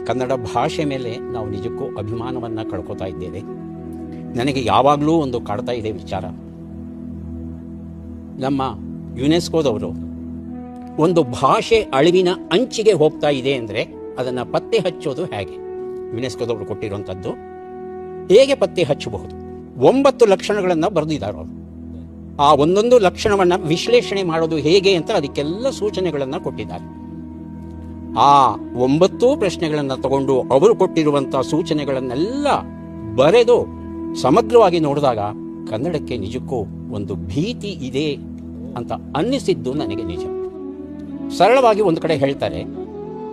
ಕನ್ನಡ ಭಾಷೆ ಮೇಲೆ ನಾವು ನಿಜಕ್ಕೂ ಅಭಿಮಾನವನ್ನು ಕಳ್ಕೊತಾ ಇದ್ದೇವೆ. ನನಗೆ ಯಾವಾಗಲೂ ಒಂದು ಕಾಡ್ತಾ ಇದೆ ವಿಚಾರ. ನಮ್ಮ ಯುನೆಸ್ಕೋದವರು ಒಂದು ಭಾಷೆ ಅಳಿವಿನ ಅಂಚಿಗೆ ಹೋಗ್ತಾ ಇದೆ ಅಂದರೆ ಅದನ್ನು ಪತ್ತೆ ಹಚ್ಚೋದು ಹೇಗೆ? ಯುನೆಸ್ಕೋದವರು ಕೊಟ್ಟಿರುವಂಥದ್ದು ಹೇಗೆ ಪತ್ತೆ ಹಚ್ಚಬಹುದು? 9 ಲಕ್ಷಣಗಳನ್ನು ಬರೆದಿದ್ದಾರೆ ಅವರು. ಆ ಒಂದೊಂದು ಲಕ್ಷಣವನ್ನು ವಿಶ್ಲೇಷಣೆ ಮಾಡೋದು ಹೇಗೆ ಅಂತ ಅದಕ್ಕೆಲ್ಲ ಸೂಚನೆಗಳನ್ನು ಕೊಟ್ಟಿದ್ದಾರೆ. ಆ 9 ಪ್ರಶ್ನೆಗಳನ್ನು ತಗೊಂಡು ಅವರು ಕೊಟ್ಟಿರುವಂಥ ಸೂಚನೆಗಳನ್ನೆಲ್ಲ ಬರೆದು ಸಮಗ್ರವಾಗಿ ನೋಡಿದಾಗ ಕನ್ನಡಕ್ಕೆ ನಿಜಕ್ಕೂ ಒಂದು ಭೀತಿ ಇದೆ ಅಂತ ಅನ್ನಿಸಿದ್ದು ನನಗೆ ನಿಜ. ಸರಳವಾಗಿ ಒಂದು ಕಡೆ ಹೇಳ್ತಾರೆ,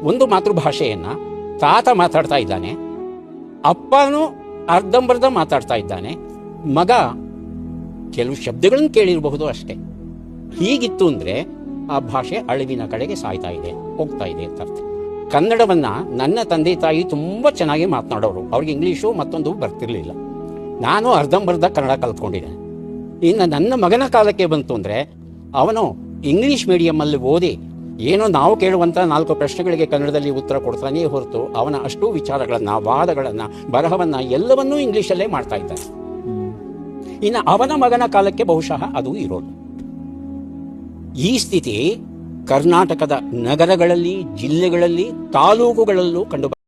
ಒಂದು ಮಾತೃಭಾಷೆಯನ್ನು ತಾತ ಮಾತಾಡ್ತಾ ಇದ್ದಾನೆ, ಅಪ್ಪನೂ ಅರ್ಧಂಬರ್ಧ ಮಾತಾಡ್ತಾ ಇದ್ದಾನೆ, ಮಗ ಕೆಲವು ಶಬ್ದಗಳನ್ನು ಕೇಳಿರಬಹುದು ಅಷ್ಟೇ. ಹೀಗಿತ್ತು ಅಂದರೆ ಆ ಭಾಷೆ ಅಳಿವಿನ ಕಡೆಗೆ ಸಾಯ್ತಾ ಇದೆ, ಹೋಗ್ತಾ ಇದೆ ಅಂತ ಅರ್ಥ. ಕನ್ನಡವನ್ನು ನನ್ನ ತಂದೆ ತಾಯಿ ತುಂಬ ಚೆನ್ನಾಗಿ ಮಾತನಾಡೋರು. ಅವ್ರಿಗೆ ಇಂಗ್ಲೀಷು ಮತ್ತೊಂದು ಬರ್ತಿರ್ಲಿಲ್ಲ. ನಾನು ಅರ್ಧಂಬರ್ಧ ಕನ್ನಡ ಕಲ್ತ್ಕೊಂಡಿದ್ದೇನೆ. ಇನ್ನು ನನ್ನ ಮಗನ ಕಾಲಕ್ಕೆ ಬಂತು ಅಂದರೆ ಅವನು ಇಂಗ್ಲೀಷ್ ಮೀಡಿಯಮಲ್ಲಿ ಓದಿ ಏನೋ ನಾವು ಕೇಳುವಂಥ 4 ಪ್ರಶ್ನೆಗಳಿಗೆ ಕನ್ನಡದಲ್ಲಿ ಉತ್ತರ ಕೊಡ್ತಾನೇ ಹೊರತು ಅವನ ಅಷ್ಟೂ ವಿಚಾರಗಳನ್ನು, ವಾದಗಳನ್ನು, ಬರಹವನ್ನು ಎಲ್ಲವನ್ನೂ ಇಂಗ್ಲೀಷಲ್ಲೇ ಮಾಡ್ತಾ ಇದ್ದಾನೆ. ಇನ್ನು ಅವನ ಮಗನ ಕಾಲಕ್ಕೆ ಬಹುಶಃ ಅದು ಇರೋದು. ಈ ಸ್ಥಿತಿ ಕರ್ನಾಟಕದ ನಗರಗಳಲ್ಲಿ, ಜಿಲ್ಲೆಗಳಲ್ಲಿ, ತಾಲೂಕುಗಳಲ್ಲೂ ಕಂಡು